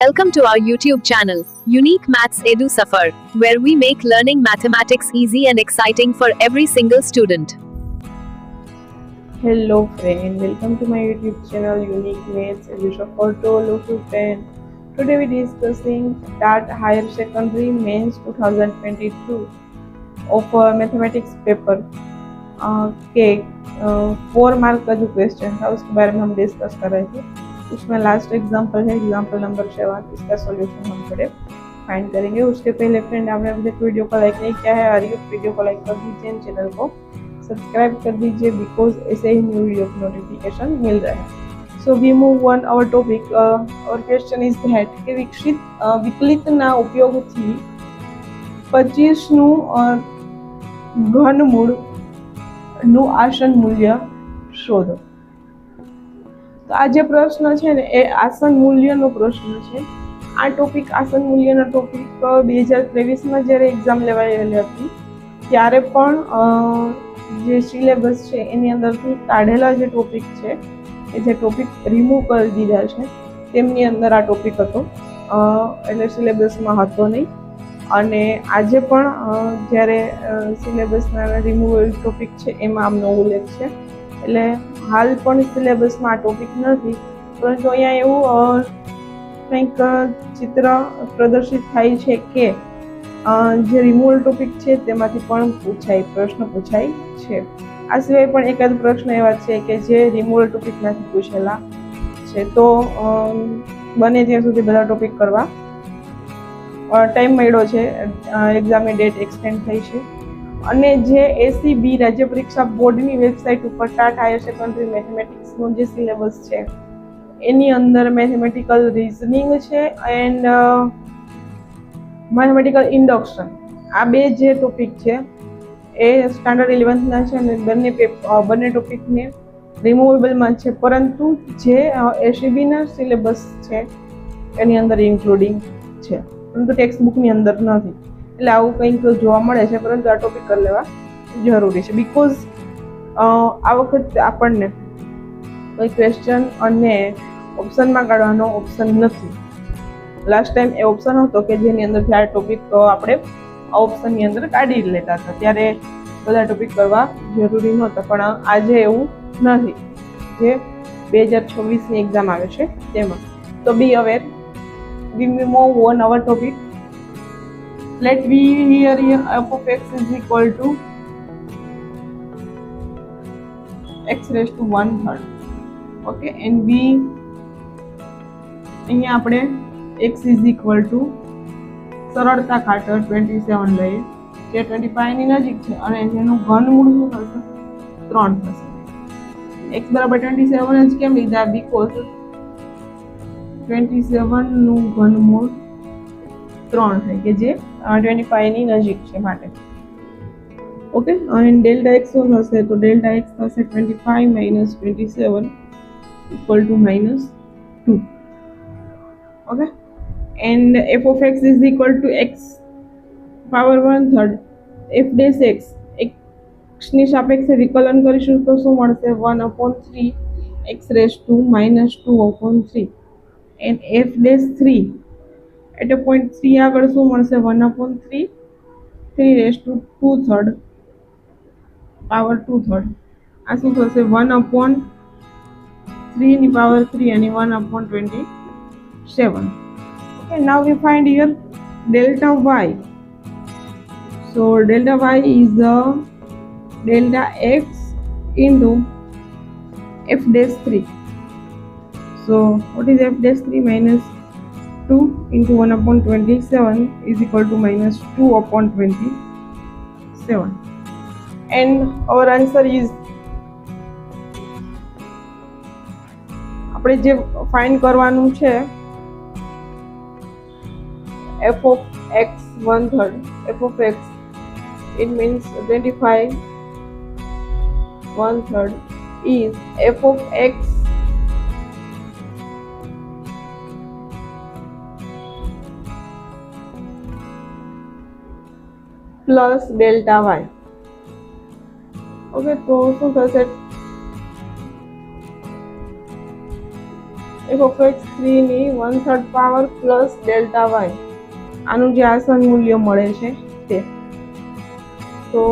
Welcome to our YouTube channel, Unique Maths Edu Safar, where we make learning mathematics easy and exciting for every single student. Hello friend, welcome to my YouTube channel Unique Maths Edu Safar to all of you friend. Today we discussing that higher secondary mains 2022 of mathematics paper के 4 mark का जो question था उसके बारे में हम discuss कर रहे थे। उसमें लास्ट एग्जांपल है एग्जांपल नंबर 7, इसका सॉल्यूशन हम थोड़े फाइंड करेंगे। उसके पहले फ्रेंड आपने अभी तक वीडियो को लाइक नहीं किया है और ये वीडियो को लाइक कर दीजिए, चैनल को सब्सक्राइब कर दीजिए बिकॉज ऐसे ही न्यू वीडियो की नोटिफिकेशन मिल रहा है। So we move on our topic. और क्वेश्चन इज दैट કે વિકલિતના ઉપયોગથી 25નું ઘનમૂળનું આસન મૂલ્ય શોધો। તો આ જે પ્રશ્ન છે ને એ આસન મૂલ્યનો પ્રશ્ન છે। આ ટોપિક આસન મૂલ્યનો ટોપિક 2023માં જ્યારે એક્ઝામ લેવાયેલી હતી ત્યારે પણ જે સિલેબસ છે એની અંદરથી કાઢેલા જે ટોપિક છે એ જે ટોપિક રિમૂવ કરી દીધા છે તેમની અંદર આ ટોપિક હતો, એટલે સિલેબસમાં હતો નહીં। અને આજે પણ જ્યારે સિલેબસના રિમૂવેલ ટોપિક છે એમાં આમનો ઉલ્લેખ છે, એટલે હાલ પણ સિલેબસમાં આ ટોપિક નથી, પરંતુ અહીંયા એવું કંઈક ચિત્ર પ્રદર્શિત થાય છે કે જે રિમૂવલ ટોપિક છે તેમાંથી પણ પ્રશ્ન પૂછાય છે। આ સિવાય પણ એકાદ પ્રશ્ન એવા છે કે જે રિમૂવલ ટોપિકમાંથી પૂછેલા છે। તો બને ત્યાં સુધી બધા ટોપિક કરવા ટાઈમ મળ્યો છે, એક્ઝામની ડેટ એક્સટેન્ડ થઈ છે। અને જે એસીબી રાજ્ય પરીક્ષા બોર્ડની વેબસાઇટ ઉપર ટાટ હાયર સેકન્ડરી મેથેમેટિક્સનો જે સિલેબસ છે એની અંદર મેથેમેટિકલ રીઝનિંગ છે એન્ડ મેથેમેટિકલ ઇન્ડક્શન, આ બે જે ટોપિક છે એ સ્ટાન્ડર્ડ 11થના છે અને બંને ટોપિકને રિમૂવેબલમાં છે, પરંતુ જે એસીબીના સિલેબસ છે એની અંદર ઇન્ક્લુડિંગ છે, પરંતુ ટેક્સ્ટ બુકની અંદર નથી। એટલે આવું કંઈક જોવા મળે છે, પરંતુ આ ટોપિક કરી લેવા જરૂરી છે બીકોઝ આ વખતે આપણને કોઈ ક્વેશ્ચન અને ઓપ્શનમાં કાઢવાનો ઓપ્શન નથી। લાસ્ટ ટાઈમ એ ઓપ્શન હતો કે જેની અંદરથી આ ટોપિક આપણે આ ઓપ્શનની અંદર કાઢી લેતા હતા, ત્યારે બધા ટોપિક કરવા જરૂરી નહોતા, પણ આજે એવું નથી જે 2026ની એક્ઝામ આવે છે તેમાં। તો be aware, we move on our topic. Let v here f of x is equal to x raised to 1/3, okay, and v અહીંયા આપણે x is equal to સરળતા ખાતર 27 લઈએ, જે 25 ની નજીક છે અને જેનું ઘનમૂળ શું થશે 3 થશે। x બરાબર 27 જ કેમ લીધા? બીકોઝ 27 નું ઘનમૂળ 3 થાય કે જે 25 ની નજીક છે માટે, ઓકે। અને ડેલ્ટા x શું થશે? તો ડેલ્ટા x થશે 25 minus 27 equal to -2, okay, and f of x is equal to x power 1/3 f dash x, x ની સાપેક્ષે વિકલન કરીશું તો શું મળશે? 1/3 x raised to -2/3 and f dash 3 at a point 3 આગળ શું મળશે? 1/3 3 raised to 2/3 power 2/3, આ શું થશે? 1/3 ની power 3 અને 1/27, okay। Now we find here delta y. So delta y is delta x into f dash 3. So what is f dash 3? -2 into 1/27 is equal to -2/27, and our answer is, આપણે જે find કરવાનું છે f of x 1/3, f of x it means 25 1/3 is f of x plus delta y, okay। તો શું થશે? F of X 3ની 1/3 power plus delta Y આનું જે આસન મૂલ્ય મળે છે તે. તો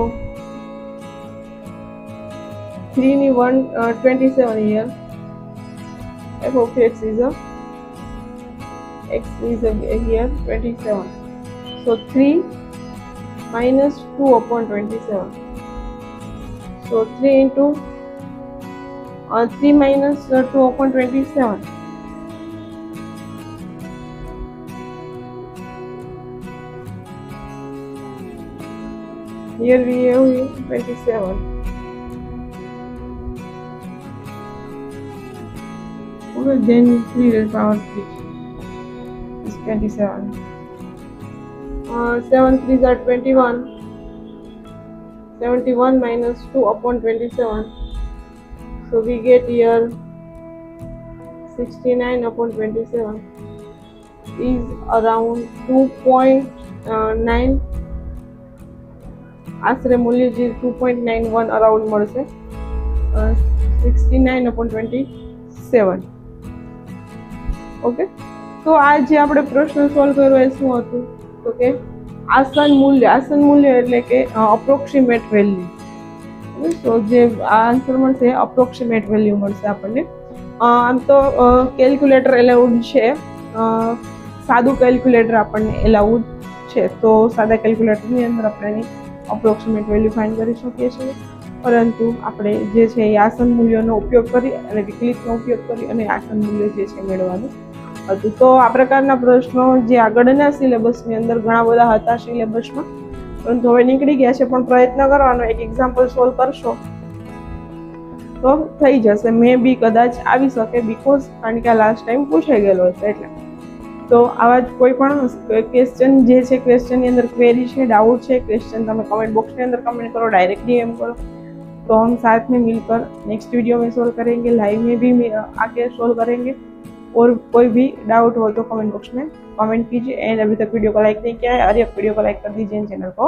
3ની 127 here. F of x is here 27. So 3 minus 2 upon 27. So 3 into 3 minus 2 upon 27. Here we have 27. Okay, then 3 raised power 3 is 27. 7 3s are 21. 71 minus 2 upon 27. So we get here 69 upon 27 is around 2.9. આશરે મૂલ્ય જે 2.91 around મળશે. 69 upon 27. Okay, તો આ જે આપણે પ્રશ્ન solve કર્યો એ શું હતું? તો કે આસન મૂલ્ય એટલે કે અપ્રોક્સિમેટ વેલ્યુ. તો જે આ આન્સર મળશે અપ્રોક્સિમેટ વેલ્યુ મળશે આપણને. આમ તો કેલ્ક્યુલેટર એલાઉડ છે, સાદું કેલ્ક્યુલેટર આપણને એલાઉડ છે. તો સાદા કેલ્ક્યુલેટરની અંદર આપણે એની અપ્રોક્સિમેટ વેલ્યુ ફાઇન્ડ કરી શકીએ છીએ, પરંતુ આપણે જે છે એ આસન મૂલ્યનો ઉપયોગ કરી અને વિકલિતનો ઉપયોગ કરી અને આસન મૂલ્ય જે છે મેળવવાનું હતું. તો આ પ્રકારના પ્રશ્નો જે આગળના સિલેબસની અંદર ઘણા બધા હતા સિલેબસમાં, પરંતુ હવે નીકળી ગયા છે. પણ પ્રયત્ન કરવાનો, એક એક્ઝામ્પલ સોલ્વ કરશો તો થઈ જશે. મે બી કદાચ આવી શકે, બીકોઝ કારણ કે આ લાસ્ટ ટાઈમ પૂછાઈ ગયેલો હશે એટલે. તો આવા જ કોઈ પણ ક્વેશ્ચન જે છે, ક્વેશ્ચનની અંદર ક્વેરી છે, ડાઉટ છે, ક્वेश्चन તમે कमेंट बॉक्स में अंदर कमेंट करो, डायरेक्ट डीएम करो, तो हम साथ में मिलकर नेक्स्ट वीडियो में सोल्व करेंगे, लाइव में भी आके सोल्व करेंगे. और कोई भी डाउट हो तो कमेंट बॉक्स में कमेंट कीजिए. एंड अभी तक वीडियो को लाइक नहीं किया है, अरे वीडियो को लाइक कर दीजिए, चैनल को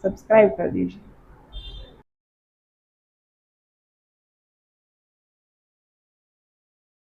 सब्सक्राइब कर दीजिए.